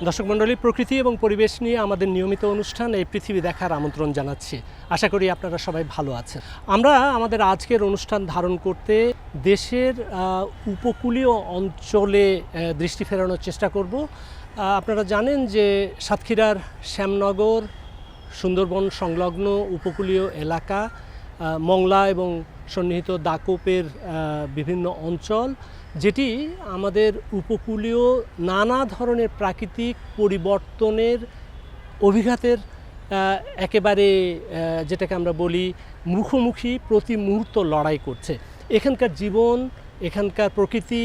দর্শক মণ্ডলী, প্রকৃতি এবং পরিবেশ নিয়ে আমাদের নিয়মিত অনুষ্ঠান এই পৃথিবী দেখার আমন্ত্রণ জানাচ্ছি। আশা করি আপনারা সবাই ভালো আছেন। আমরা আমাদের আজকের অনুষ্ঠান ধারণ করতে দেশের উপকূলীয় অঞ্চলে দৃষ্টি ফেরানোর চেষ্টা করব। আপনারা জানেন যে সাতক্ষীরার শ্যামনগর, সুন্দরবন সংলগ্ন উপকূলীয় এলাকা, মংলা এবং সন্নিহিত দাকোপের বিভিন্ন অঞ্চল, যেটি আমাদের উপকূলীয় নানা ধরনের প্রাকৃতিক পরিবর্তনের অভিঘাতের একেবারে যেটাকে আমরা বলি মুখোমুখি প্রতি মুহূর্ত লড়াই করছে। এখানকার জীবন, এখানকার প্রকৃতি,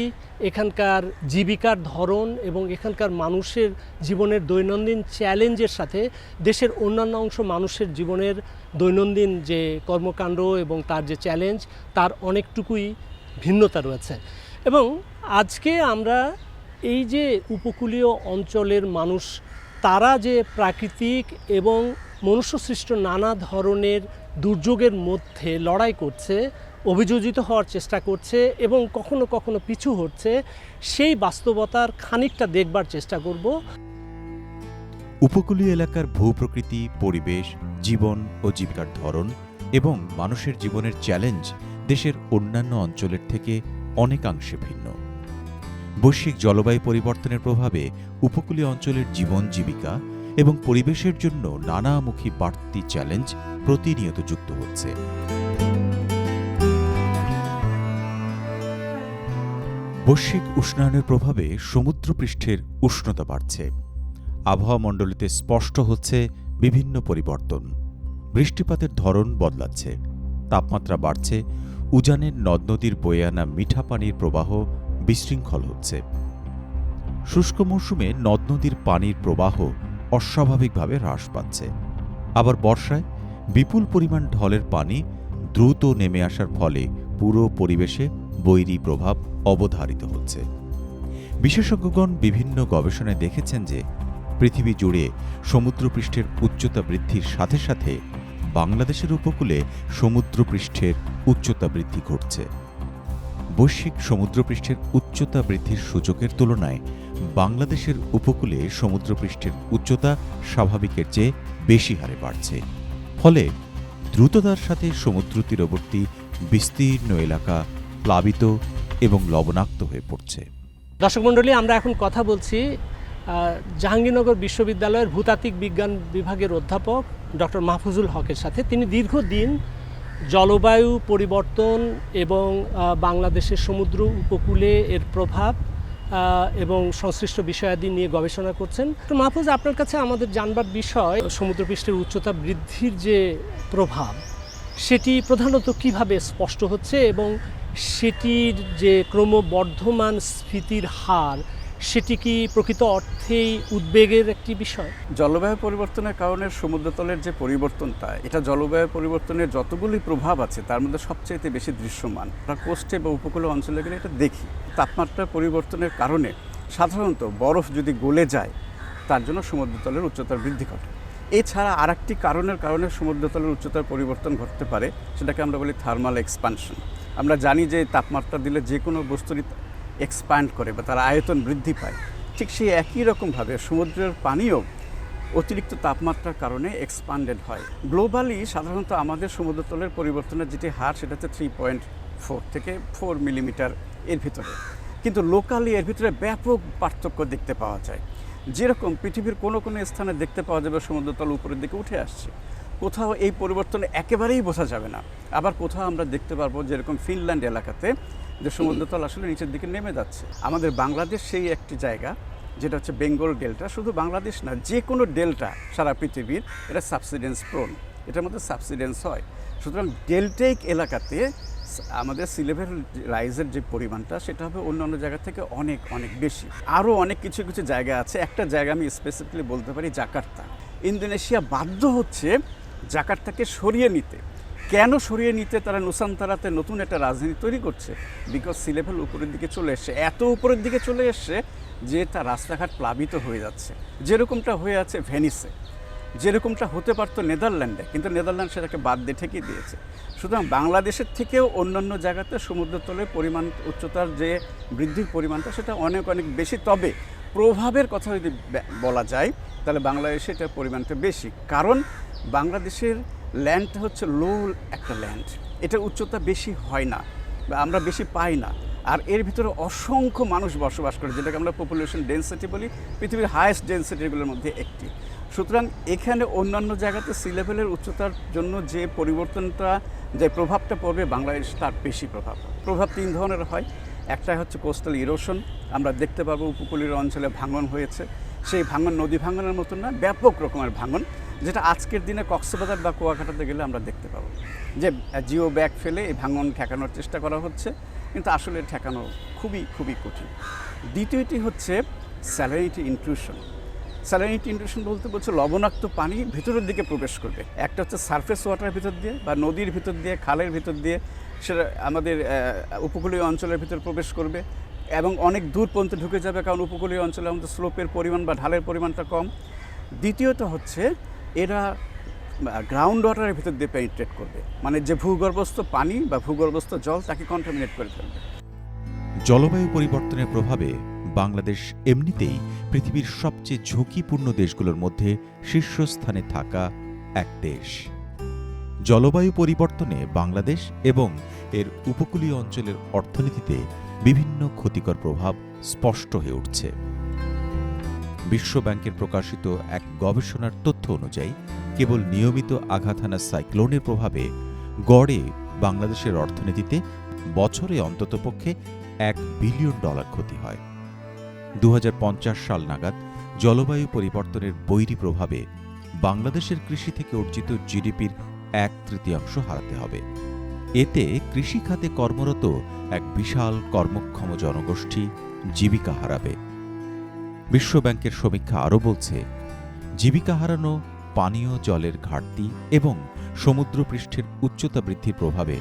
এখানকার জীবিকার ধরন এবং এখানকার মানুষের জীবনের দৈনন্দিন চ্যালেঞ্জের সাথে দেশের অন্যান্য অংশ মানুষের জীবনের দৈনন্দিন যে কর্মকাণ্ড এবং তার যে চ্যালেঞ্জ, তার অনেকটুকুই ভিন্নতা রয়েছে। এবং আজকে আমরা এই যে উপকূলীয় অঞ্চলের মানুষ, তারা যে প্রাকৃতিক এবং মনুষ্যসৃষ্ট নানা ধরনের দুর্যোগের মধ্যে লড়াই করছে, অভিযোজিত হওয়ার চেষ্টা করছে এবং কখনো কখনো পিছু হচ্ছে, সেই বাস্তবতার খানিকটা দেখবার চেষ্টা করব। উপকূলীয় এলাকার ভূপ্রকৃতি, পরিবেশ, জীবন ও জীবিকার ধরন এবং মানুষের জীবনের চ্যালেঞ্জ দেশের অন্যান্য অঞ্চলের থেকে অনেকাংশে ভিন্ন। বৈশ্বিক জলবায়ু পরিবর্তনের প্রভাবে উপকূলীয় অঞ্চলের জীবন জীবিকা এবং পরিবেশের জন্য নানামুখী বাড়তি চ্যালেঞ্জ প্রতিনিয়ত যুক্ত হচ্ছে। বৈশ্বিক উষ্ণায়নের প্রভাবে সমুদ্রপৃষ্ঠের উষ্ণতা বাড়ছে। আবহাওয়া মণ্ডলীতে স্পষ্ট হচ্ছে বিভিন্ন পরিবর্তন। বৃষ্টিপাতের ধরন বদলাচ্ছে, তাপমাত্রা বাড়ছে, উজানের নদ নদীর বয়ে আনা মিঠা পানির প্রবাহ বিশৃঙ্খল হচ্ছে। শুষ্ক মৌসুমে নদ নদীর পানির প্রবাহ অস্বাভাবিকভাবে হ্রাস পাচ্ছে। আবার বর্ষায় বিপুল পরিমাণ ঢলের পানি দ্রুত নেমে আসার ফলে পুরো পরিবেশে বৈরী প্রভাব অবধারিত হচ্ছে। বিশেষজ্ঞগণ বিভিন্ন গবেষণায় দেখেছেন যে পৃথিবী জুড়ে সমুদ্রপৃষ্ঠের উচ্চতা বৃদ্ধির সাথে সাথে বাংলাদেশের উপকূলে সমুদ্রপৃষ্ঠের উচ্চতা বৃদ্ধি ঘটছে। বৈশ্বিক সমুদ্রপৃষ্ঠের উচ্চতা বৃদ্ধির সূচকের তুলনায় বাংলাদেশের উপকূলে সমুদ্রপৃষ্ঠের উচ্চতা স্বাভাবিকের চেয়ে বেশি হারে বাড়ছে। ফলে দ্রুততার সাথে সমুদ্র তীরবর্তী বিস্তীর্ণ এলাকা প্লাবিত এবং লবণাক্ত হয়ে পড়ছে। দর্শক মণ্ডলী, আমরা এখন কথা বলছি জাহাঙ্গীরনগর বিশ্ববিদ্যালয়ের ভূতাত্ত্বিক বিজ্ঞান বিভাগের অধ্যাপক ডক্টর মাহফুজুল হকের সাথে। তিনি দীর্ঘদিন জলবায়ু পরিবর্তন এবং বাংলাদেশের সমুদ্র উপকূলে এর প্রভাব এবং সংশ্লিষ্ট বিষয়াদি নিয়ে গবেষণা করছেন। তো মাহফুজ, আপনার কাছে আমাদের জানবার বিষয়, সমুদ্রপৃষ্ঠের উচ্চতা বৃদ্ধির যে প্রভাব, সেটি প্রধানত কিভাবে স্পষ্ট হচ্ছে এবং সেটির যে ক্রমবর্ধমান স্ফীতির হার, সেটি কি প্রকৃত অর্থেই উদ্বেগের একটি বিষয়? জলবায়ু পরিবর্তনের কারণে সমুদ্রতলের যে পরিবর্তনটা, এটা জলবায়ু পরিবর্তনের যতগুলি প্রভাব আছে তার মধ্যে সবচেয়ে বেশি দৃশ্যমান। আমরা কোস্টে বা উপকূলীয় অঞ্চলে গেলে এটা দেখি। তাপমাত্রা পরিবর্তনের কারণে সাধারণত বরফ যদি গলে যায়, তার জন্য সমুদ্রতলের উচ্চতার বৃদ্ধি ঘটে। এছাড়া আরেকটি কারণের কারণে সমুদ্রতলের উচ্চতার পরিবর্তন ঘটতে পারে, সেটাকে আমরা বলি থার্মাল এক্সপানশন। আমরা জানি যে তাপমাত্রা দিলে যে কোনো বস্তুরই এক্সপ্যান্ড করে বা তার আয়তন বৃদ্ধি পায়। ঠিক সেই একই রকমভাবে সমুদ্রের পানিও অতিরিক্ত তাপমাত্রার কারণে এক্সপ্যান্ডেড হয়। গ্লোবালি সাধারণত আমাদের সমুদ্রতলের পরিবর্তনের যেটি হার, সেটা হচ্ছে 3.4 থেকে 4 মিলিমিটার এর ভিতরে। কিন্তু লোকালি এর ভিতরে ব্যাপক পার্থক্য দেখতে পাওয়া যায়। যেরকম পৃথিবীর কোনো কোনো স্থানে দেখতে পাওয়া যাবে সমুদ্রতল উপরের দিকে উঠে আসছে, কোথাও এই পরিবর্তন একেবারেই বোঝা যাবে না। আবার কোথাও আমরা দেখতে পারবো যেরকম ফিনল্যান্ড এলাকাতে যে সমুদ্রতল আসলে নিচের দিকে নেমে যাচ্ছে। আমাদের বাংলাদেশ সেই একটি জায়গা যেটা হচ্ছে বেঙ্গল ডেল্টা। শুধু বাংলাদেশ না, যে কোনো ডেল্টা সারা পৃথিবীর এটা সাবসিডেন্স প্রোন, এটার মধ্যে সাবসিডেন্স হয়। সুতরাং ডেল্টাইক এলাকাতে আমাদের সি লেভেল রাইজের যে পরিমাণটা, সেটা হবে অন্যান্য জায়গা থেকে অনেক অনেক বেশি। আরও অনেক কিছু কিছু জায়গা আছে। একটা জায়গা আমি স্পেসিফিকলি বলতে পারি, জাকার্তা। ইন্দোনেশিয়া বাধ্য হচ্ছে জাকার্তাকে সরিয়ে নিতে। কেন সরিয়ে নিতে? তারা নুসান্তারাতে নতুন একটা রাজধানী তৈরি করছে। বিকজ সি লেভেল উপরের দিকে চলে এসছে, এত উপরের দিকে চলে এসছে যে তার রাস্তাঘাট প্লাবিত হয়ে যাচ্ছে। যেরকমটা হয়ে আছে ভেনিসে, যেরকমটা হতে পারতো নেদারল্যান্ডে, কিন্তু নেদারল্যান্ড সেটাকে বাদ দিয়ে ঠেকিয়ে দিয়েছে। সুতরাং বাংলাদেশের থেকেও অন্যান্য জায়গাতে সমুদ্রতলের পরিমাণ, উচ্চতার যে বৃদ্ধির পরিমাণটা, সেটা অনেক অনেক বেশি। তবে প্রভাবের কথা যদি বলা যায় তাহলে বাংলাদেশে এটার পরিমাণটা বেশি, কারণ বাংলাদেশের ল্যান্ডটা হচ্ছে লো একটা ল্যান্ড, এটার উচ্চতা বেশি হয় না বা আমরা বেশি পাই না, আর এর ভিতরে অসংখ্য মানুষ বসবাস করে, যেটাকে আমরা পপুলেশন ডেন্সিটি বলি, পৃথিবীর হায়েস্ট ডেন্সিটিগুলোর মধ্যে একটি। সুতরাং এখানে অন্যান্য জায়গাতে সি লেভেলের উচ্চতার জন্য যে পরিবর্তনটা, যে প্রভাবটা পড়বে, বাংলাদেশ তার বেশি প্রভাব 3 ধরনের হয়। একটা হচ্ছে কোস্টাল ইরোশন, আমরা দেখতে পাবো উপকূলীয় অঞ্চলে ভাঙন হয়েছে, সেই ভাঙন নদী ভাঙনের মতন না, ব্যাপক রকমের ভাঙন, যেটা আজকের দিনে কক্সবাজার বা কুয়াকাটাতে গেলে আমরা দেখতে পাবো যে জিও ব্যাগ ফেলে এই ভাঙন ঠেকানোর চেষ্টা করা হচ্ছে, কিন্তু আসলে ঠেকানো খুবই কঠিন। দ্বিতীয়টি হচ্ছে স্যালিনিটি ইনট্রুশন। স্যালিনিটি ইনট্রুশন বলছে লবণাক্ত পানি ভিতরের দিকে প্রবেশ করবে। একটা হচ্ছে সারফেস ওয়াটারের ভিতর দিয়ে বা নদীর ভিতর দিয়ে, খালের ভিতর দিয়ে, সেটা আমাদের উপকূলীয় অঞ্চলের ভিতর প্রবেশ করবে এবং অনেক দূর পর্যন্ত ঢুকে যাবে, কারণ উপকূলীয় অঞ্চলে আমাদের স্লোপের পরিমাণ বা ঢালের পরিমাণটা কম। দ্বিতীয়ত হচ্ছে এরা গ্রাউন্ড ওয়াটারের ভিতর দিয়ে পেনিট্রেট করবে, মানে যে ভূগর্ভস্থ পানি বা ভূগর্ভস্থ জল তাকে কন্টামিনেট করে ফেলবে। জলবায়ু পরিবর্তনের প্রভাবে বাংলাদেশ এমনিতেই পৃথিবীর সবচেয়ে ঝুঁকিপূর্ণ দেশগুলোর মধ্যে শীর্ষস্থানে থাকা এক দেশ। জলবায়ু পরিবর্তনে বাংলাদেশ এবং এর উপকূলীয় অঞ্চলের অর্থনীতিতে বিভিন্ন ক্ষতিকর প্রভাব স্পষ্ট হয়ে উঠছে। বিশ্বব্যাংকের প্রকাশিত এক গবেষণার তথ্য অনুযায়ী কেবল নিয়মিত আঘাত হানা সাইক্লোনের প্রভাবে গড়ে বাংলাদেশের অর্থনীতিতে বছরে অন্ততপক্ষে $1 বিলিয়ন ক্ষতি হয়। 2050 সাল নাগাদ জলবায়ু পরিবর্তনের বৈরী প্রভাবে বাংলাদেশের কৃষি থেকে অর্জিত জিডিপির 1/3 হারাতে হবে। এতে কৃষি খাতে কর্মরত এক বিশাল কর্মক্ষম জনগোষ্ঠী জীবিকা হারাবে। বিশ্বব্যাংকের সমীক্ষা আরও বলছে, জীবিকা হারানো, পানীয় জলের ঘাটতি এবং সমুদ্রপৃষ্ঠের উচ্চতা বৃদ্ধির প্রভাবে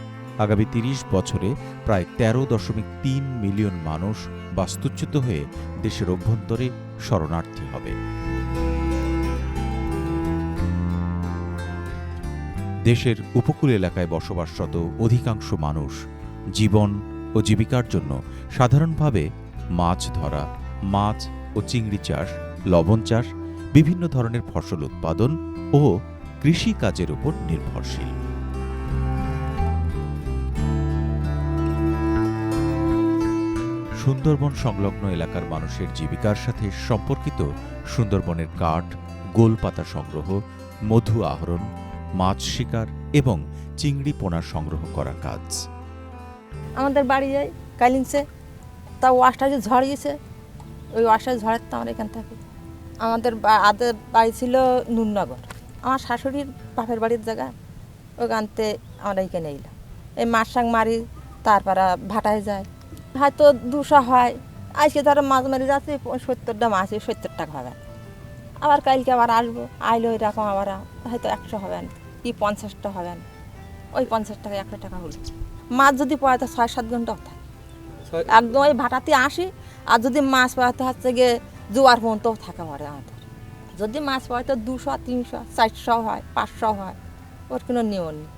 আগামী 30 বছরে প্রায় 13.3 মিলিয়ন মানুষ বাস্তুচ্যুত হয়ে দেশের অভ্যন্তরে শরণার্থী হবে। দেশের উপকূল এলাকায় বসবাসরত অধিকাংশ মানুষ জীবন ও জীবিকার জন্য সাধারণভাবে মাছ ধরা, মাছ ও চিংড়ি চাষ, লবণ চাষ, বিভিন্ন ধরনের ফসল উৎপাদন ও কৃষি কাজের উপর নির্ভরশীল। সুন্দরবন সংলগ্ন এলাকার মানুষের জীবিকার সাথে সম্পর্কিত সুন্দরবনের কাঠ, গোলপাতা সংগ্রহ, মধু আহরণ, মাছ শিকার এবং চিংড়ি পোনা সংগ্রহ করা কাজ। আমাদের বাড়ি যাই কালিংসে, তা ওয়াশটা যে ঝড় গেছে, ওই ওয়াশটা ঝড়ের তো আমরা এখান থাকি। আমাদের বাড়ি ছিল নুননগর, আমার শাশুড়ির বাপের বাড়ির জায়গা, ওখানতে আমরা এখানে এলাম। এই মাছ সাং মারি, তারপরে ভাটায় যায়, হয়তো 200 হয়। আজকে ধরো মাছ মারি যাচ্ছে 70টা মাছ, 70 টাকা হবে। আবার কালকে আবার আসবো, আইলে ওই রকম আবার হয়তো 100 হবে না, কি 50টা হবে না, ওই 50 টাকা 100 টাকা হলো। মাছ যদি পাওয়া তো 6-7 ঘন্টাও থাকে, একদম ওই ভাটাতে আসি। আর যদি মাছ পাওয়াতে হচ্ছে গিয়ে জোয়ার পর্যন্তও থাকা পড়ে আমাদের। যদি মাছ পাওয়া তো 200, 300, 400 হয়, 500 হয়, ওর কোনো নিয়ম নেই।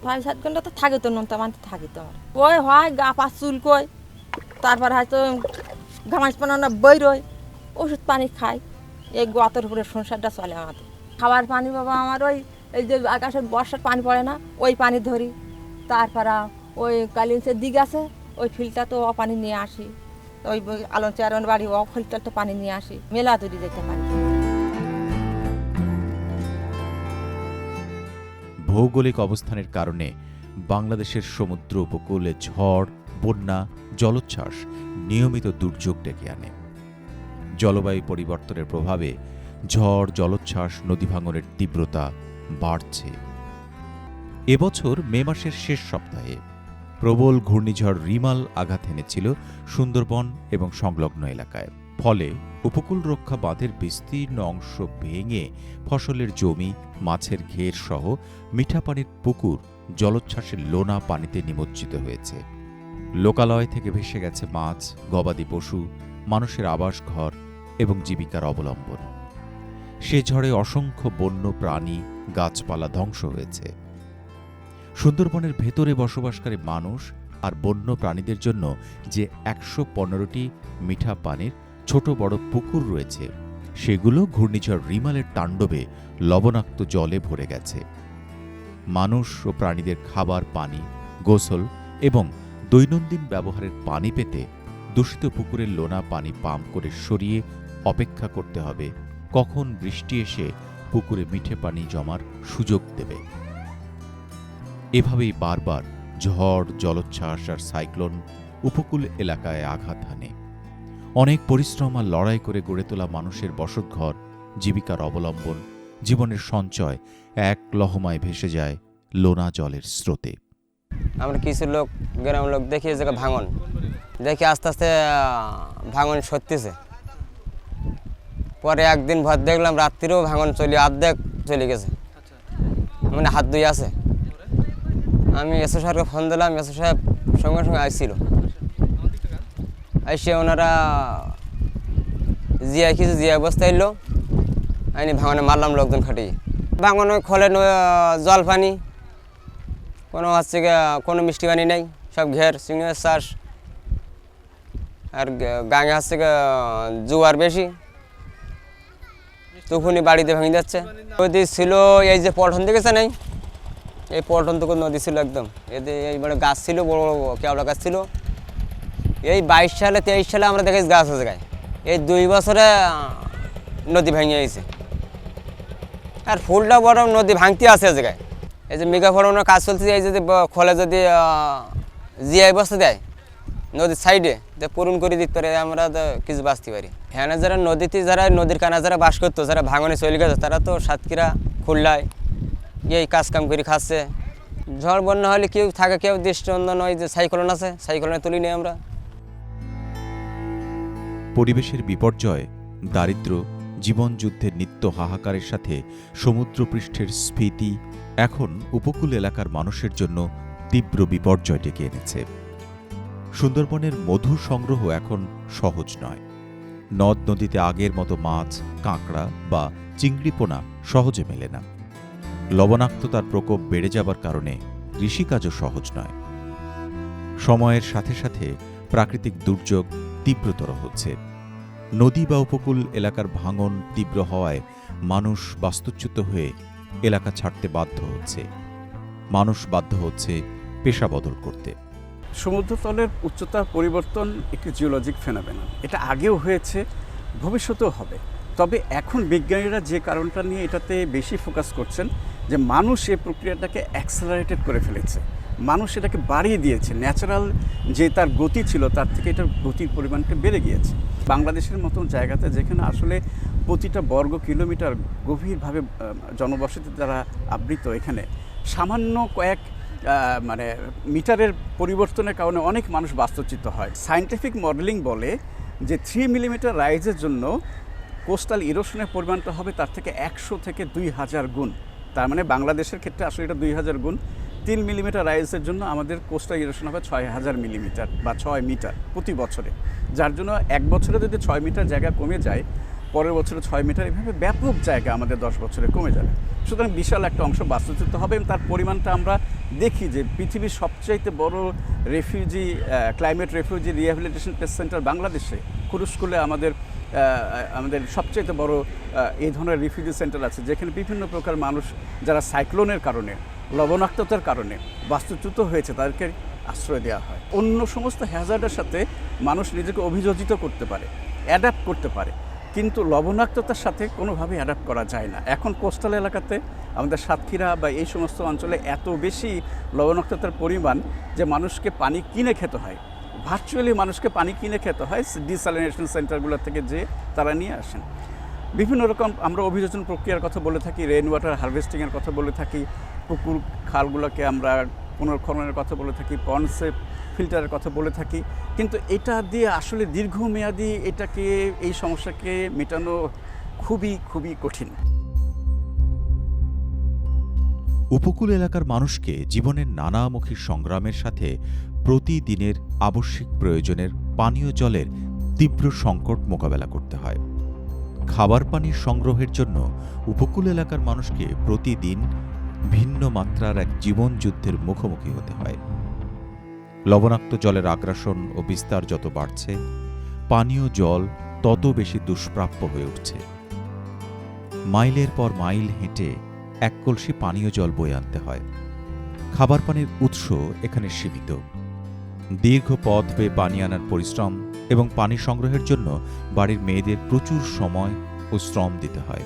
6-7 ঘন্টা তো থাকে তো, নুনটা মানতে থাকি তো আমার। ওই হয় গা পা চুলকোয়, তারপর হয়তো ঘামাস পানা বইরোয়, ওষুধ পানি খাই, এই গতের উপরে সংসারটা চলে আমাদের। খাবার পানি বাবা আমার এই যে আকাশের বর্ষার পানি পড়ে না, ওই পানি ধরি। তারপরে ওই কালিংসের দিক আছে, ওই ফিল্টার তো পানি নিয়ে আসি। ওই আলন চারণ বাড়ি ও ফিল্টার তো পানি নিয়ে আসি, মেলা তৈরি যেতে পারি। ভৌগোলিক অবস্থানের কারণে বাংলাদেশের সমুদ্র উপকূলে ঝড়, বন্যা, জলোচ্ছ্বাস নিয়মিত দুর্যোগ ডেকে আনে। জলবায়ু পরিবর্তনের প্রভাবে ঝড়, জলোচ্ছ্বাস, নদী ভাঙনের তীব্রতা বাড়ছে। এবছর মে মাসের শেষ সপ্তাহে প্রবল ঘূর্ণিঝড় রিমাল আঘাত এনেছিল সুন্দরবন এবং সংলগ্ন এলাকায়। ফলে উপকূল রক্ষা বাঁধের বিস্তীর্ণ অংশ ভেঙে ফসলের জমি, মাছের ঘের সহ মিঠা পানির পুকুর জলোচ্ছ্বাসের লোনা পানিতে নিমজ্জিত হয়েছে। লোকালয় থেকে ভেসে গেছে মাছ, গবাদি পশু, মানুষের আবাস ঘর এবং জীবিকার অবলম্বন। সে ঝড়ে অসংখ্য বন্য প্রাণী, গাছপালা ধ্বংস হয়েছে। সুন্দরবনের ভেতরে বসবাসকারী মানুষ আর বন্য প্রাণীদের জন্য যে 115টি মিঠা পানির ছোট বড় পুকুর রয়েছে, সেগুলো ঘূর্ণিঝড় রিমালের তাণ্ডবে লবণাক্ত জলে ভরে গেছে। মানুষ ও প্রাণীদের খাবার পানি, গোসল এবং দৈনন্দিন ব্যবহারের পানি পেতে দূষিত পুকুরের লোনা পানি পাম্প করে সরিয়ে অপেক্ষা করতে হবে কখন বৃষ্টি এসে পুকুরে মিঠে পানি জমার সুযোগ দেবে। এভাবেই বারবার ঝড়, জলোচ্ছ্বাস আর সাইক্লোন উপকূল এলাকায় আঘাত হানে। অনেক পরিশ্রম আর লড়াই করে গড়ে তোলা মানুষের বসতঘর, জীবিকার অবলম্বন, জীবনের সঞ্চয় এক লহমায় ভেসে যায় লোনা জলের স্রোতে। আমরা কিছু লোক, গ্রামের লোক দেখি এই জায়গায় ভাঙন দেখি আস্তে আস্তে ভাঙন সরতেছে। পরে একদিন ভর দেখলাম রাত্রিরেও ভাঙন অর্ধেক চলে গেছে, মানে হাত ধুয়ে আছে। আমি এসও সাহেবকে ফোন দিলাম, এসও সাহেব সঙ্গে সঙ্গে আসছিল। এসে ওনারা জিয়াই কিছু জিয়া অবস্থা এলো, আইনি ভাঙনে মারলাম লোকজন খাটিয়ে। ভাঙনে খোলে জল পানি, কোনো হচ্ছে কোনো মিষ্টি পানি নেই, সব ঘের চিংড়ি মাছ চাষ। আর গাঙে হচ্ছে জোয়ার বেশি, তখনই বাড়িতে ভেঙে যাচ্ছে। নদী ছিল এই যে পল্টন দেখেছে নেই, এই পল্টন থেকে নদী ছিল একদম। এতে এইবারে গাছ ছিল, বড় বড় কেওড়া গাছ ছিল। এই 22 সালে 23 সালে আমরা দেখেছি গাছ আছে গায়ে। এই 2 বছরে নদী ভেঙে গেছে। আর ফুলটা বড় নদী ভাঙতে আছে জায়গায়। এই যে মেগা ফলনের কাজ চলছে, এই যদি খোলে যদি জিআই বসতে দেয় নদীর সাইডে, তো পূরণ করে দিতে পারে, আমরা তো কিছু বাঁচতে পারি। হ্যাঁ, যারা নদীতে, যারা নদীর কানা যারা বাস করতো, যারা ভাঙনে চলে গেছে, তারা তো সাতক্ষীরা, খুলনায় এই কাজ কাম করে খাচ্ছে। ঝড় বন্যা হলে কেউ থাকে, কেউ দৃষ্টিনন্দন হয় যে সাইক্লোন আছে, সাইক্লোনে তুলি নেই আমরা। পরিবেশের বিপর্যয়, দারিদ্র্য, জীবনযুদ্ধের নিত্য হাহাকারের সাথে সমুদ্রপৃষ্ঠের স্ফীতি এখন উপকূল এলাকার মানুষের জন্য তীব্র বিপর্যয় ডেকে এনেছে। সুন্দরবনের মধু সংগ্রহ এখন সহজ নয়। নদ নদীতে আগের মতো মাছ, কাঁকড়া বা চিংড়িপোনা সহজে মেলে না। লবণাক্ততার প্রকোপ বেড়ে যাবার কারণে কৃষিকাজও সহজ নয়। সময়ের সাথে সাথে প্রাকৃতিক দুর্যোগ তীব্রতর হচ্ছে। নদী বা উপকূল এলাকার ভাঙন তীব্র হওয়ায় মানুষ বাস্তুচ্যুত হয়ে এলাকা ছাড়তে বাধ্য হচ্ছে। মানুষ বাধ্য হচ্ছে পেশা বদল করতে। সমুদ্রতলের উচ্চতার পরিবর্তন একটি জিওলজিক ফেনোমেনন। এটা আগেও হয়েছে, ভবিষ্যতেও হবে। তবে এখন বিজ্ঞানীরা যে কারণটা নিয়ে এটাতে বেশি ফোকাস করছেন, যে মানুষ এই প্রক্রিয়াটাকে অ্যাক্সেলারেটেড করে ফেলেছে, মানুষ এটাকে বাড়িয়ে দিয়েছে। ন্যাচারাল যে তার গতি ছিল, তার থেকে এটার গতির পরিমাণটা বেড়ে গিয়েছে। বাংলাদেশের মতো জায়গাতে, যেখানে আসলে প্রতিটা বর্গ কিলোমিটার গভীরভাবে জনবসতি দ্বারা আবৃত, এখানে সামান্য কয়েক মানে মিটারের পরিবর্তনের কারণে অনেক মানুষ বাস্তুচ্যুত হয়। সায়েন্টিফিক মডেলিং বলে যে 3 মিলিমিটার রাইজের জন্য কোস্টাল ইরোশনের পরিমাণটা হবে তার থেকে 100 থেকে 2000 গুণ। তার মানে বাংলাদেশের ক্ষেত্রে আসলে এটা 2000 গুণ। 3 মিলিমিটার রাইজের জন্য আমাদের কোস্টাল ইরোশন হবে 6000 মিলিমিটার বা 6 মিটার প্রতি বছরে, যার জন্য এক বছরে যদি 6 মিটার জায়গা কমে যায়, পরের বছরে 6 মিটার, এভাবে ব্যাপক জায়গা আমাদের 10 বছরে কমে যাবে। সুতরাং বিশাল একটা অংশ বাস্তুচ্যুত হবে। এবং তার পরিমাণটা আমরা দেখি যে পৃথিবীর সবচাইতে বড় refugee, climate refugee rehabilitation test centre বাংলাদেশে, কুরুশকুলে আমাদের সবচাইতে বড় এই ধরনের রিফিউজি সেন্টার আছে, যেখানে বিভিন্ন প্রকার মানুষ যারা সাইক্লোনের কারণে, লবণাক্ততার কারণে বাস্তুচ্যুত হয়েছে, তাদেরকে আশ্রয় দেওয়া হয়। অন্য সমস্ত হ্যাজার্ডের সাথে মানুষ নিজেকে অভিযোজিত করতে পারে, অ্যাডাপ্ট করতে পারে, কিন্তু লবণাক্ততার সাথে কোনোভাবেই অ্যাডাপ্ট করা যায় না। এখন কোস্টাল এলাকাতে, আমাদের সাতক্ষীরা বা এই সমস্ত অঞ্চলে এত বেশি লবণাক্ততার পরিমাণ যে মানুষকে পানি কিনে খেতে হয়। ভার্চুয়ালি মানুষকে পানি কিনে খেতে হয়, ডিস্যালিনেশন সেন্টারগুলো থেকে যে তারা নিয়ে আসেন। বিভিন্ন রকম আমরা অভিযোজন প্রক্রিয়ার কথা বলে থাকি, রেইন ওয়াটার হারভেস্টিংয়ের কথা বলে থাকি, পুকুর খালগুলোকে আমরা পুনর্খননের কথা বলে থাকি, পন্ডসে ফিল্টারের কথা বলে থাকি, কিন্তু এটা দিয়ে আসলে দীর্ঘমেয়াদী এই সমস্যাকে মেটানো খুবই খুবই কঠিন। উপকূল এলাকার মানুষকে জীবনের নানামুখী সংগ্রামের সাথে প্রতিদিনের আবশ্যিক প্রয়োজনের পানীয় জলের তীব্র সংকট মোকাবেলা করতে হয়। খাবার পানির সংগ্রহের জন্য উপকূল এলাকার মানুষকে প্রতিদিন ভিন্ন মাত্রার এক জীবনযুদ্ধের মুখোমুখি হতে হয়। লবণাক্ত জলের আগ্রাসন ও বিস্তার যত বাড়ছে, পানীয় জল তত বেশি দুষ্প্রাপ্য হয়ে উঠছে। মাইলের পর মাইল হেঁটে এক কলসি পানীয় জল বয়ে আনতে হয়। খাবার পানির উৎস এখানে সীমিত। দীর্ঘ পথ বেয়ে পানি আনার পরিশ্রম এবং পানি সংগ্রহের জন্য বাড়ির মেয়েদের প্রচুর সময় ও শ্রম দিতে হয়।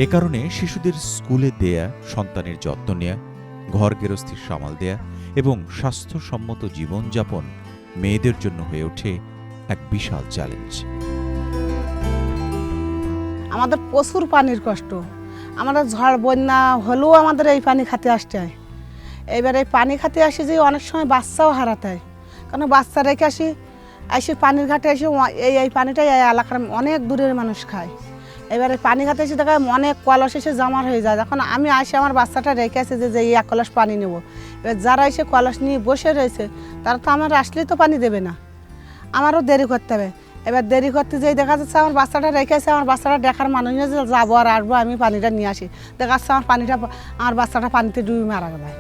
এ কারণে শিশুদের স্কুলে দেয়া, সন্তানের যত্ন নেয়া, ঘর গেরস্থির সামাল দেয়া এবং স্বাস্থ্যসম্মত জীবনযাপন মেয়েদের জন্য হয়ে ওঠে এক বিশাল চ্যালেঞ্জ। আমাদের প্রচুর পানির কষ্ট। আমাদের ঝড় বন্যা হলেও আমাদের এই পানি খাতে আসতে হয়। এইবার এই পানি খাতে আসি যে অনেক সময় বাচ্চাও হারাতে হয়, কারণ বাচ্চা রেখে আসি পানির ঘাটে এসে এই পানিটাই এই এলাকার অনেক দূরের মানুষ খায়। এবারে পানি খাতে এসে দেখা অনেক কলস এসে জমার হয়ে যায়। যখন আমি আসি আমার বাচ্চাটা রেখে আসি যে এই এক কলস পানি নেব, এবার যারা এসে কলস নিয়ে বসে রয়েছে তারা তো আমার আসলেই তো পানি দেবে না, আমারও দেরি করতে হবে। এবার দেরি করতে যেই দেখা যাচ্ছে আমার বাচ্চাটা রেখে আসে, আমার বাচ্চাটা দেখার মানুষ যে যাবো আর আসবো, আমি পানিটা নিয়ে আসি, দেখা যাচ্ছে আমার বাচ্চাটা পানিতে ডুবে মারা যায়।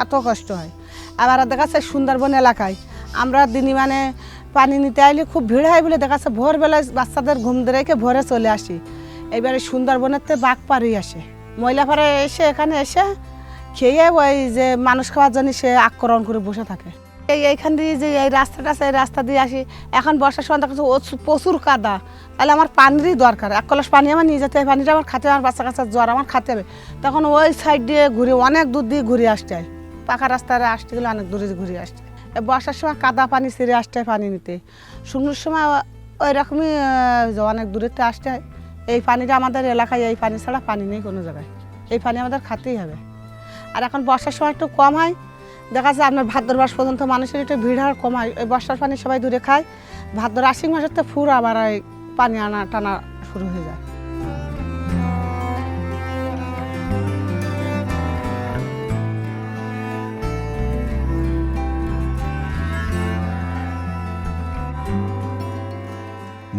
এত কষ্ট হয়। আবার দেখা যাচ্ছে সুন্দরবন এলাকায় আমরা দিনই মানে পানি নিতে আইলে খুব ভিড় হয় বলে দেখা যাচ্ছে ভোরবেলায় বাচ্চাদের ঘুম রেখে ভোরে চলে আসি। এবারে সুন্দরবনের তো বাঘ পাড়ি আসে, মহিলাপাড়া এসে এখানে এসে খেয়ে ওই যে মানুষ খাওয়ার জন্য সে আক্রমণ করে বসে থাকে। এইখান দিয়ে যে এই রাস্তাটা আছে, এই রাস্তা দিয়ে আসি। এখন বর্ষার সময় দেখা যাচ্ছে প্রচুর কাদা, তাহলে আমার পানিরই দরকার। এক কলস পানি আমার নিয়ে যেতে হবে, পানিটা আমার খাতে, আমার বাচ্চা কাচ্চার জ্বর আমার খাতে হবে। তখন ওই সাইড দিয়ে ঘুরে অনেক দূর দিয়ে ঘুরে আসতে হয়, পাকা রাস্তায় আসতে গেলে অনেক দূরে ঘুরে আসতে। বর্ষার সময় কাদা পানি ছেড়ে আসতে হয় পানি নিতে, শুকনোর সময় ওই রকমই অনেক দূরেতে আসতে হয়। এই পানিটা আমাদের এলাকায়, এই পানি ছাড়া পানি নেই কোনো জায়গায়, এই পানি আমাদের খাতেই হবে। আর এখন বর্ষার সময় একটু কম হয়, দেখা যাচ্ছে আপনার ভাদ্র মাস পর্যন্ত মানুষের একটু ভিড় হওয়ার কম হয়। ওই বর্ষার পানি সবাই দূরে খায়, ভাদ্র আশ্বিন মাসের তো ফুর আবার ওই পানি আনা টানা শুরু হয়ে যায়।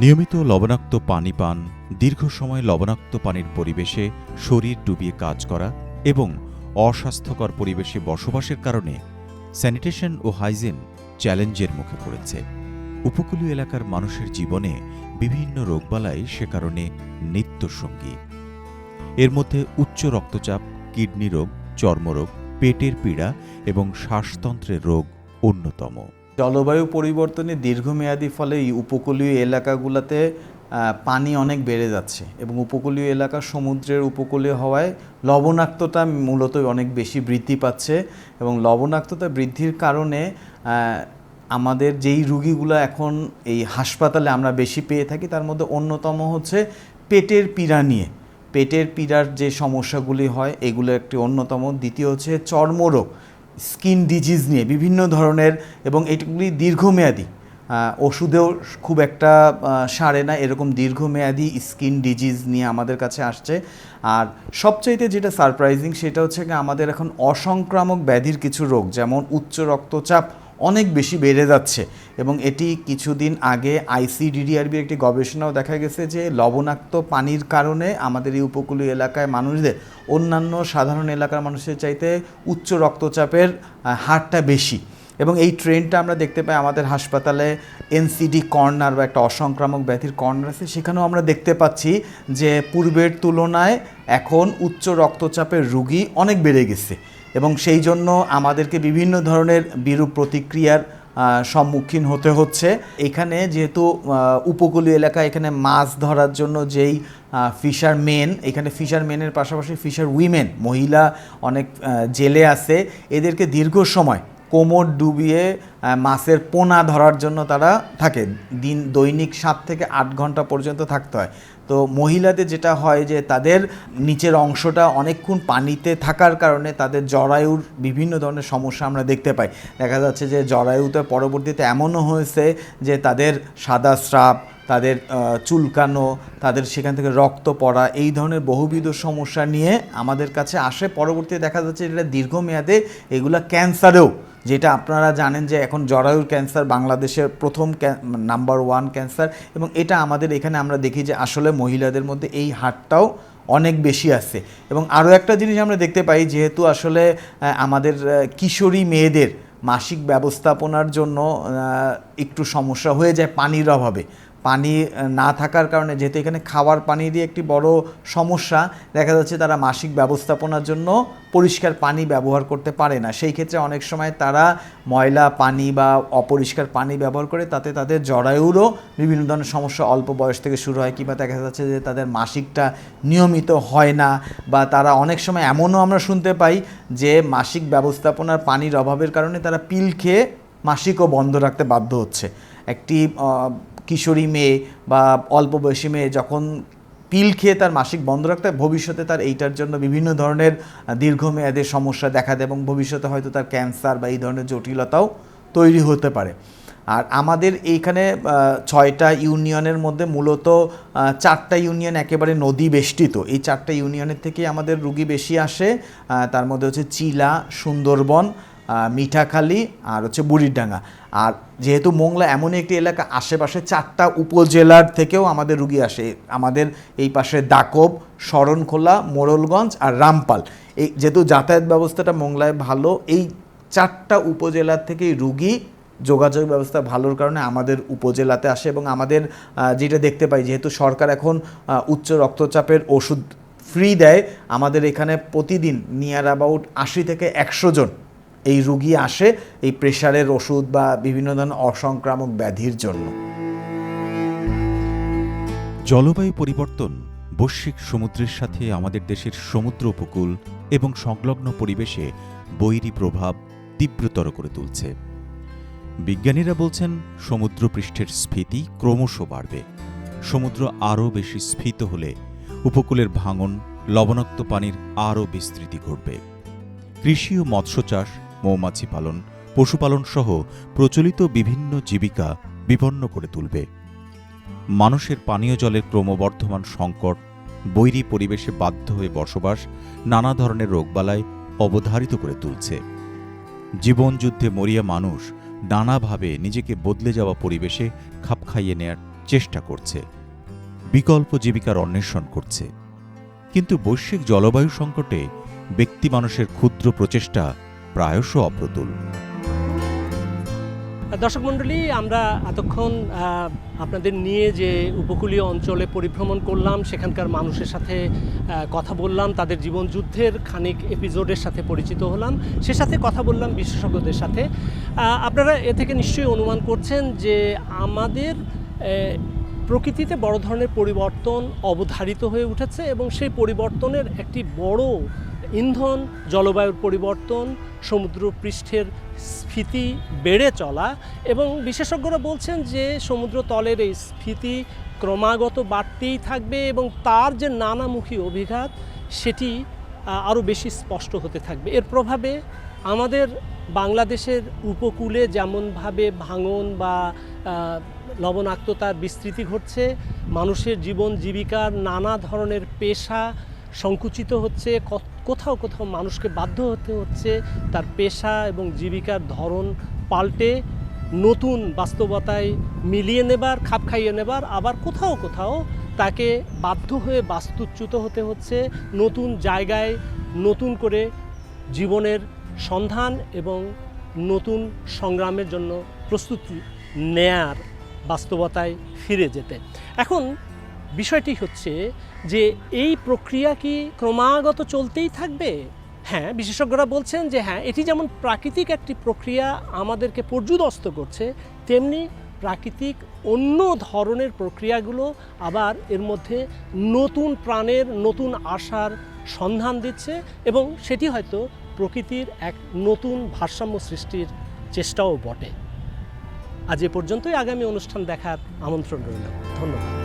নিয়মিত লবণাক্ত পানি পান, দীর্ঘ সময় লবণাক্ত পানির পরিবেশে শরীর ডুবিয়ে কাজ করা এবং অস্বাস্থ্যকর পরিবেশে বসবাসের কারণে স্যানিটেশন ও হাইজিন চ্যালেঞ্জের মুখে পড়েছে। উপকূলীয় এলাকার মানুষের জীবনে বিভিন্ন রোগবালাই সে কারণে নিত্যসঙ্গী। এর মধ্যে উচ্চ রক্তচাপ, কিডনি রোগ, চর্মরোগ, পেটের পীড়া এবং শ্বাসতন্ত্রের রোগ অন্যতম। জলবায়ু পরিবর্তনের দীর্ঘমেয়াদী ফলে এই উপকূলীয় এলাকাগুলোতে পানি অনেক বেড়ে যাচ্ছে এবং উপকূলীয় এলাকা সমুদ্রের উপকূলীয় হওয়ায় লবণাক্ততা মূলত অনেক বেশি বৃদ্ধি পাচ্ছে এবং লবণাক্ততা বৃদ্ধির কারণে আমাদের যেই রুগীগুলো এখন এই হাসপাতালে আমরা বেশি পেয়ে থাকি তার মধ্যে অন্যতম হচ্ছে পেটের পীড়া নিয়ে। পেটের পীড়ার যে সমস্যাগুলি হয় এগুলো একটি অন্যতম। দ্বিতীয় হচ্ছে চর্মরোগ, স্কিন ডিজিজ নিয়ে বিভিন্ন ধরনের, এবং এগুলি দীর্ঘমেয়াদী, ওষুধেও খুব একটা সারে না, এরকম দীর্ঘমেয়াদী স্কিন ডিজিজ নিয়ে আমাদের কাছে আসছে। আর সবচাইতে যেটা সারপ্রাইজিং সেটা হচ্ছে কি আমাদের এখন অসংক্রামক ব্যাধির কিছু রোগ যেমন উচ্চ রক্তচাপ অনেক বেশি বেড়ে যাচ্ছে এবং এটি কিছুদিন আগে ICDDRBর একটি গবেষণাও দেখা গেছে যে লবণাক্ত পানির কারণে আমাদের এই উপকূলীয় এলাকায় মানুষদের অন্যান্য সাধারণ এলাকার মানুষের চাইতে উচ্চ রক্তচাপের হারটা বেশি। এবং এই ট্রেন্ডটা আমরা দেখতে পাই আমাদের হাসপাতালে NCD কর্নার বা একটা অসংক্রামক ব্যাধির কর্নার আছে, সেখানেও আমরা দেখতে পাচ্ছি যে পূর্বের তুলনায় এখন উচ্চ রক্তচাপের রোগী অনেক বেড়ে গেছে এবং সেই জন্য আমাদেরকে বিভিন্ন ধরনের বিরূপ প্রতিক্রিয়ার সম্মুখীন হতে হচ্ছে। এখানে যেহেতু উপকূলীয় এলাকা, এখানে মাছ ধরার জন্য যেই ফিশারমেন, এখানে ফিশারমেনের পাশাপাশি ফিশার উইমেন মহিলা অনেক জেলে আছে, এদেরকে দীর্ঘ সময় কোমর ডুবিয়ে মাছের পোনা ধরার জন্য তারা থাকে, দৈনিক 7 থেকে 8 ঘন্টা পর্যন্ত থাকতে হয়। তো মহিলাদের যেটা হয় যে তাদের নিচের অংশটা অনেকক্ষণ পানিতে থাকার কারণে তাদের জরায়ুর বিভিন্ন ধরনের সমস্যা আমরা দেখতে পাই। দেখা যাচ্ছে যে জরায়ুতে পরবর্তীতে এমনও হয়েছে যে তাদের সাদা স্রাব, তাদের চুলকানো, তাদের সেখান থেকে রক্ত পড়া, এই ধরনের বহুবিধ সমস্যা নিয়ে আমাদের কাছে আসে। পরবর্তীতে দেখা যাচ্ছে এটা দীর্ঘমেয়াদে এগুলা ক্যান্সারেও, যেটা আপনারা জানেন যে এখন জরায়ুর ক্যান্সার বাংলাদেশের প্রথম নাম্বার 1 ক্যান্সার, এবং এটা আমাদের এখানে আমরা দেখি যে আসলে মহিলাদের মধ্যে এই হারটাও অনেক বেশি আছে। এবং আরও একটা জিনিস আমরা দেখতে পাই, যেহেতু আসলে আমাদের কিশোরী মেয়েদের মাসিক ব্যবস্থাপনার জন্য একটু সমস্যা হয়ে যায় পানির অভাবে। পানি না থাকার কারণে, যেহেতু এখানে খাওয়ার পানিরই একটি বড় সমস্যা, দেখা যাচ্ছে তারা মাসিক ব্যবস্থাপনার জন্য পরিষ্কার পানি ব্যবহার করতে পারে না। সেই ক্ষেত্রে অনেক সময় তারা ময়লা পানি বা অপরিষ্কার পানি ব্যবহার করে, তাতে তাদের জরায়ুরও বিভিন্ন ধরনের সমস্যা অল্প বয়স থেকে শুরু হয়, কিংবা দেখা যাচ্ছে যে তাদের মাসিকটা নিয়মিত হয় না, বা তারা অনেক সময় এমনও আমরা শুনতে পাই যে মাসিক ব্যবস্থাপনার পানির অভাবের কারণে তারা পিল খেয়ে মাসিকও বন্ধ রাখতে বাধ্য হচ্ছে। একটি কিশোরী মেয়ে বা অল্প বয়সী মেয়ে যখন পিল খেয়ে তার মাসিক বন্ধ রাখতে হয়, ভবিষ্যতে তার এইটার জন্য বিভিন্ন ধরনের দীর্ঘমেয়াদী সমস্যা দেখা দেয় এবং ভবিষ্যতে হয়তো তার ক্যান্সার বা এই ধরনের জটিলতাও তৈরি হতে পারে। আর আমাদের এইখানে 6টা ইউনিয়নের মধ্যে মূলত 4টা ইউনিয়ন একেবারে নদী বেষ্টিত। এই 4টা ইউনিয়নের থেকে আমাদের রুগী বেশি আসে। তার মধ্যে হচ্ছে চিলা, সুন্দরবন, মিঠাখালী আর হচ্ছে বুড়িরডাঙ্গা। আর যেহেতু মোংলা এমন একটি এলাকা, আশেপাশে 4টা উপজেলার থেকেও আমাদের রুগী আসে। আমাদের এই পাশে দাকব, শরণখোলা, মোড়লগঞ্জ আর রামপাল, এই যেহেতু যাতায়াত ব্যবস্থাটা মোংলায় ভালো, এই 4টা উপজেলার থেকেই রুগী, যোগাযোগ ব্যবস্থা ভালোর কারণে আমাদের উপজেলাতে আসে। এবং আমাদের যেটা দেখতে পাই, যেহেতু সরকার এখন উচ্চ রক্তচাপের ওষুধ ফ্রি দেয়, আমাদের এখানে প্রতিদিন নিয়ার অ্যাবাউট 80 থেকে 100 জন এই রুগী আসে এই প্রেশারের ওষুধ বা বিভিন্ন ধরনের অসংক্রামক ব্যাধির জন্য। জলবায়ু পরিবর্তন বৈশ্বিক সমুদ্রের সাথে আমাদের দেশের সমুদ্র উপকূল এবং সংলগ্ন পরিবেশে বৈরী প্রভাব তীব্রতর করে তুলছে। বিজ্ঞানীরা বলছেন সমুদ্রপৃষ্ঠের স্ফীতি ক্রমশ বাড়বে। সমুদ্র আরও বেশি স্ফীত হলে উপকূলের ভাঙন, লবণাক্ত পানির আরও বিস্তৃতি ঘটবে। কৃষি ও মৎস্য চাষ, মৌমাছি পালন, পশুপালন সহ প্রচলিত বিভিন্ন জীবিকা বিপন্ন করে তুলবে। মানুষের পানীয় জলের ক্রমবর্ধমান সংকট, বৈরী পরিবেশে বাধ্য হয়ে বসবাস নানা ধরনের রোগবালাই অবধারিত করে তুলছে। জীবনযুদ্ধে মরিয়া মানুষ নানাভাবে নিজেকে বদলে যাওয়া পরিবেশে খাপ খাইয়ে নেয়ার চেষ্টা করছে, বিকল্প জীবিকার অন্বেষণ করছে। কিন্তু বৈশ্বিক জলবায়ু সংকটে ব্যক্তি মানুষের ক্ষুদ্র প্রচেষ্টা প্রায়শ অপ্রতুল। দর্শক মণ্ডলী, আমরা এতক্ষণ আপনাদের নিয়ে যে উপকূলীয় অঞ্চলে পরিভ্রমণ করলাম, সেখানকার মানুষের সাথে কথা বললাম, তাদের জীবনযুদ্ধের খানিক এপিসোডের সাথে পরিচিত হলাম, সে সাথে কথা বললাম বিশেষজ্ঞদের সাথে। আপনারা এ থেকে নিশ্চয়ই অনুমান করছেন যে আমাদের প্রকৃতিতে বড় ধরনের পরিবর্তন অবধারিত হয়ে উঠেছে এবং সেই পরিবর্তনের একটি বড় ইন্ধন জলবায়ুর পরিবর্তন, সমুদ্রপৃষ্ঠের স্ফীতি বেড়ে চলা। এবং বিশেষজ্ঞরা বলছেন যে সমুদ্র তলের এই স্ফীতি ক্রমাগত বাড়তেই থাকবে এবং তার যে নানামুখী অভিঘাত, সেটি আরও বেশি স্পষ্ট হতে থাকবে। এর প্রভাবে আমাদের বাংলাদেশের উপকূলে যেমনভাবে ভাঙন বা লবণাক্ততার বিস্তৃতি ঘটছে, মানুষের জীবন জীবিকার নানা ধরনের পেশা সংকুচিত হচ্ছে, কোথাও কোথাও মানুষকে বাধ্য হতে হচ্ছে তার পেশা এবং জীবিকার ধরন পাল্টে নতুন বাস্তবতায় মিলিয়ে নেবার, খাপ খাইয়ে নেবার, আবার কোথাও কোথাও তাকে বাধ্য হয়ে বাস্তুচ্যুত হতে হচ্ছে, নতুন জায়গায় নতুন করে জীবনের সন্ধান এবং নতুন সংগ্রামের জন্য প্রস্তুতি নেয়ার বাস্তবতায় ফিরে যেতে। এখন বিষয়টি হচ্ছে যে এই প্রক্রিয়া কি ক্রমাগত চলতেই থাকবে? হ্যাঁ, বিশেষজ্ঞরা বলছেন যে হ্যাঁ, এটি যেমন প্রাকৃতিক একটি প্রক্রিয়া আমাদেরকে পর্যুদস্ত করছে, তেমনি প্রাকৃতিক অন্য ধরনের প্রক্রিয়াগুলো আবার এর মধ্যে নতুন প্রাণের, নতুন আশার সন্ধান দিচ্ছে এবং সেটি হয়তো প্রকৃতির এক নতুন ভারসাম্য সৃষ্টির চেষ্টাও বটে। আজ এ পর্যন্তই। আগামী অনুষ্ঠান দেখার আমন্ত্রণ রইল। ধন্যবাদ।